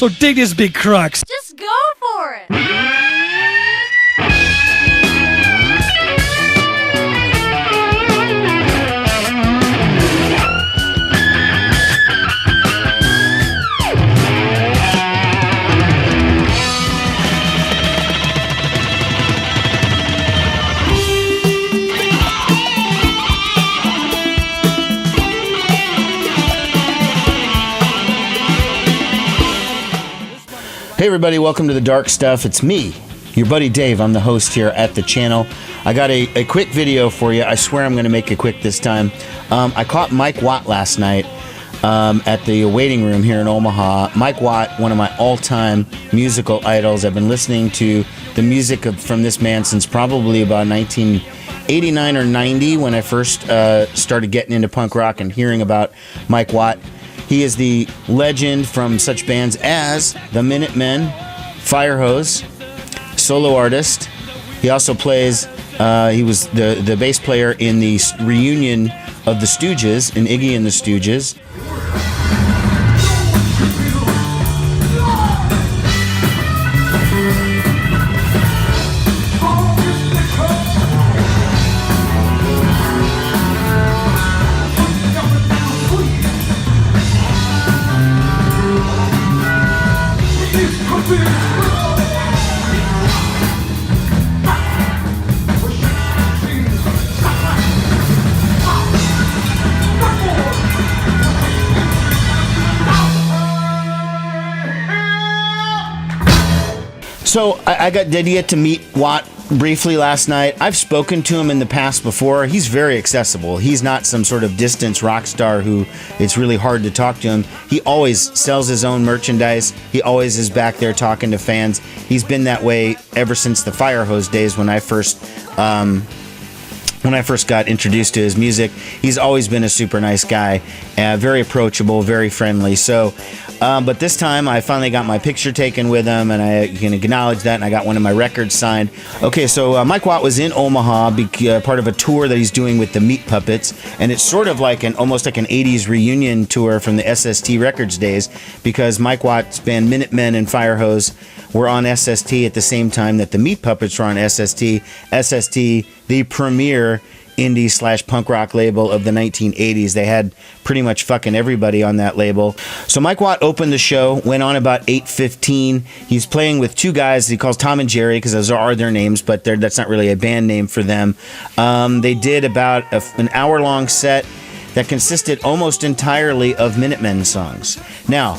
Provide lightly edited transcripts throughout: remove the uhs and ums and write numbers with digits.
So dig this big CRUX. Just go for it. Hey everybody, welcome to The Dark Stuff. It's me, your buddy Dave. I'm the host here at the channel. I got a quick video for you. I swear I'm going to make it quick this time. I caught Mike Watt last night at the waiting room here in Omaha. Mike Watt, one of my all-time musical idols. I've been listening to the music from this man since probably about 1989 or 90 when I first started getting into punk rock and hearing about Mike Watt. He is the legend from such bands as the Minutemen, fIREHOSE, solo artist. He also plays, he was the bass player in the reunion of the Stooges, in Iggy and the Stooges. So did get to meet Watt briefly last night. I've spoken to him in the past before. He's very accessible. He's not some sort of distance rock star who it's really hard to talk to him. He always sells his own merchandise. He always is back there talking to fans. He's been that way ever since the fIREHOSE days when I first got introduced to his music. He's always been a super nice guy, very approachable, very friendly. So, but this time I finally got my picture taken with him, and I can acknowledge that, and I got one of my records signed. Okay, so Mike Watt was in Omaha, part of a tour that he's doing with the Meat Puppets, and it's sort of like almost like an 80s reunion tour from the SST Records days, because Mike Watt's band Minutemen and fIREHOSE were on SST at the same time that the Meat Puppets were on SST. SST, the premier indie / punk rock label of the 1980s. They had pretty much fucking everybody on that label. So Mike Watt opened the show, went on about 8:15. He's playing with two guys he calls Tom and Jerry, because those are their names, but that's not really a band name for them. They did about an hour-long set that consisted almost entirely of Minutemen songs. Now,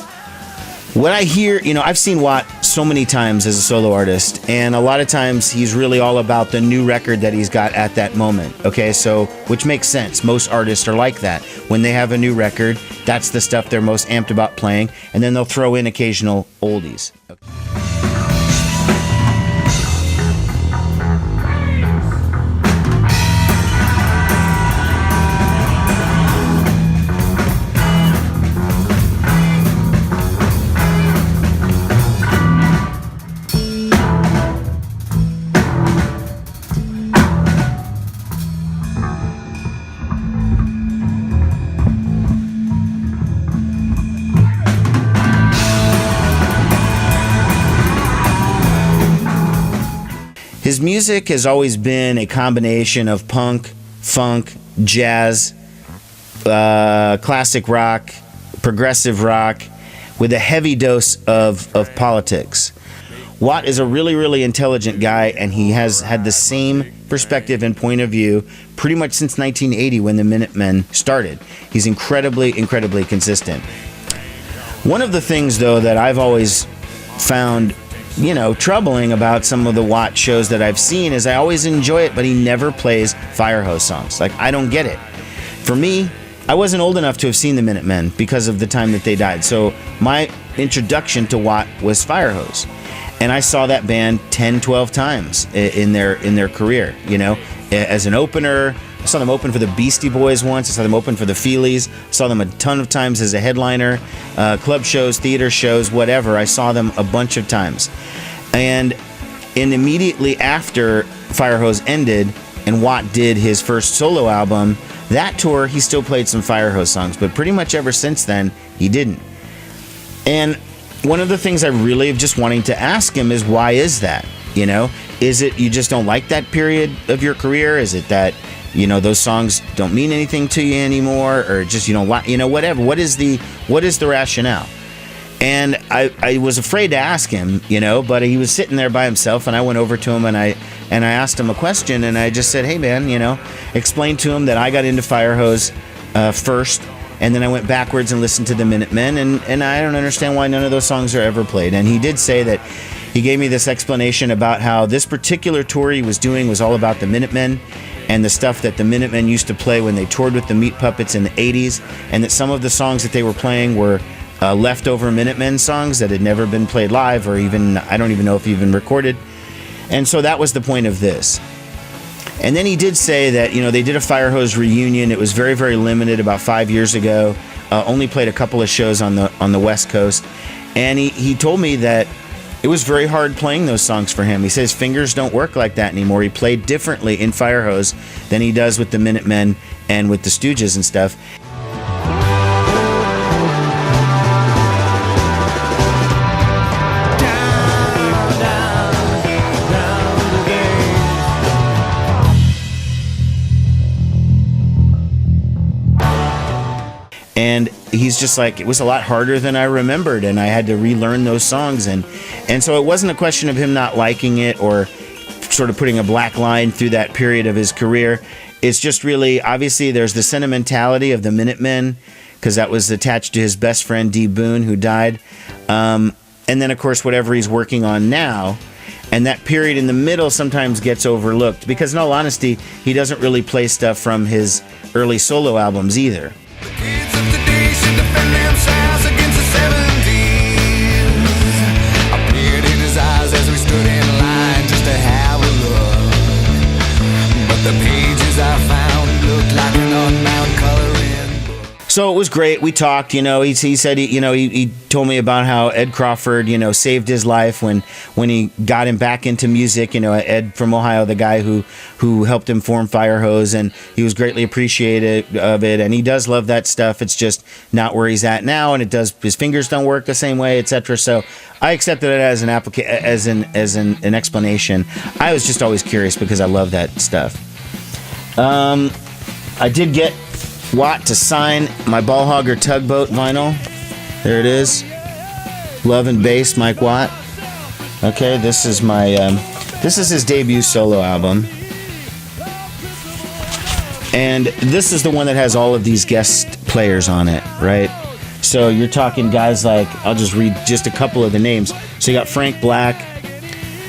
what I hear, I've seen Watt so many times as a solo artist, and a lot of times he's really all about the new record that he's got at that moment, okay? So, which makes sense. Most artists are like that. When they have a new record, that's the stuff they're most amped about playing, and then they'll throw in occasional oldies. Okay. His music has always been a combination of punk, funk, jazz, classic rock, progressive rock, with a heavy dose of politics. Watt is a really, really intelligent guy, and he has had the same perspective and point of view pretty much since 1980 when the Minutemen started. He's incredibly, incredibly consistent. One of the things, though, that I've always found troubling about some of the Watt shows that I've seen is I always enjoy it, but he never plays fIREHOSE songs. Like, I don't get it. For me, I wasn't old enough to have seen the Minutemen because of the time that they died. So my introduction to Watt was fIREHOSE. And I saw that band 10, 12 times in their career, as an opener. I saw them open for the Beastie Boys once. I saw them open for the Feelies. I saw them a ton of times as a headliner, club shows, theater shows, whatever. I saw them a bunch of times. And immediately after fIREHOSE ended and Watt did his first solo album, that tour he still played some fIREHOSE songs, but pretty much ever since then he didn't. And one of the things I really have just wanting to ask him is, why is that? You know, is it you just don't like that period of your career? Is it that, you know, those songs don't mean anything to you anymore, or just you don't like, you know, whatever? What is the rationale? And I was afraid to ask him, you know, but he was sitting there by himself, and I went over to him and I asked him a question, and I just said, hey man, you know, explained to him that I got into Firehose first, and then I went backwards and listened to the Minutemen, and I don't understand why none of those songs are ever played. And he did say that he gave me this explanation about how this particular tour he was doing was all about the Minutemen and the stuff that the Minutemen used to play when they toured with the Meat Puppets in the 80s, and that some of the songs that they were playing were leftover Minutemen songs that had never been played live, or even, I don't even know if even recorded. And so that was the point of this. And then he did say that, you know, they did a Firehose reunion. It was very, very limited about 5 years ago. Only played a couple of shows on the West Coast. And he told me that it was very hard playing those songs for him. He says fingers don't work like that anymore. He played differently in Firehose than he does with the Minutemen and with the Stooges and stuff. And he's just like, it was a lot harder than I remembered, and I had to relearn those songs. And so it wasn't a question of him not liking it or sort of putting a black line through that period of his career. It's just really, obviously, there's the sentimentality of the Minutemen, because that was attached to his best friend, D. Boone, who died. And then, of course, whatever he's working on now. And that period in the middle sometimes gets overlooked, because in all honesty, he doesn't really play stuff from his early solo albums either. So it was great. We talked, you know, he said, he told me about how Ed Crawford, you know, saved his life when he got him back into music. You know, Ed from Ohio, the guy who helped him form Firehose, and he was greatly appreciative of it. And he does love that stuff. It's just not where he's at now, and his fingers don't work the same way, etc. So I accepted it as an explanation. I was just always curious because I love that stuff. I did get Watt to sign my Ball Hogger Tugboat vinyl. There it is. Love and Bass, Mike Watt. Okay, this is his debut solo album. And this is the one that has all of these guest players on it, right? So you're talking guys like, I'll just read just a couple of the names. So you got Frank Black,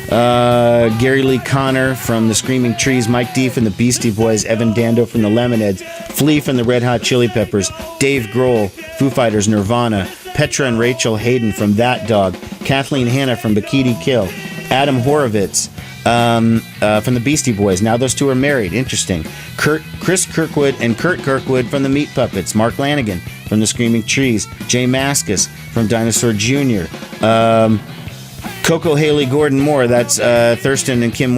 Gary Lee Conner from the Screaming Trees, Mike D from the Beastie Boys, Evan Dando from the Lemonheads, Flea from the Red Hot Chili Peppers, Dave Grohl, Foo Fighters, Nirvana, Petra and Rachel Hayden from That Dog, Kathleen Hanna from Bikini Kill, Adam Horovitz from the Beastie Boys. Now those two are married. Interesting. Chris Kirkwood and Kurt Kirkwood from the Meat Puppets, Mark Lanigan from the Screaming Trees, Jay Mascis from Dinosaur Jr., Coco Haley Gordon Moore, that's Thurston and Kim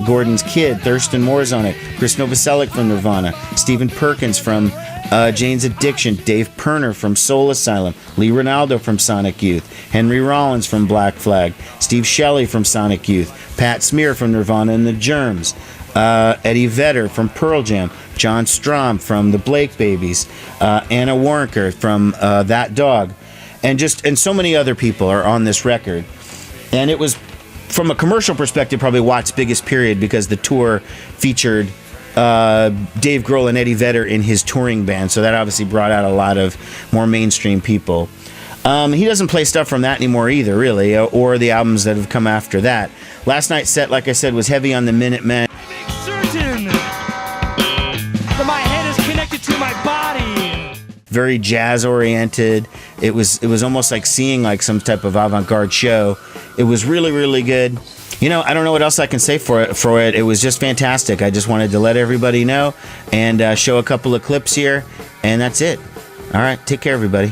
Gordon's kid. Thurston Moore's on it. Chris Novoselic from Nirvana. Stephen Perkins from Jane's Addiction. Dave Perner from Soul Asylum. Lee Ronaldo from Sonic Youth. Henry Rollins from Black Flag. Steve Shelley from Sonic Youth. Pat Smear from Nirvana and the Germs. Eddie Vedder from Pearl Jam. John Strom from the Blake Babies. Anna Warnker from That Dog. And so many other people are on this record. And it was, from a commercial perspective, probably Watt's biggest period, because the tour featured Dave Grohl and Eddie Vedder in his touring band. So that obviously brought out a lot of more mainstream people. He doesn't play stuff from that anymore either, really, or the albums that have come after that. Last night's set, like I said, was heavy on the Minutemen. Make certain that my head is connected to my body. Very jazz-oriented. It was almost like seeing like some type of avant-garde show. It was really, really good. You know, I don't know what else I can say for it. It was just fantastic. I just wanted to let everybody know and show a couple of clips here, and that's it. All right, take care, everybody.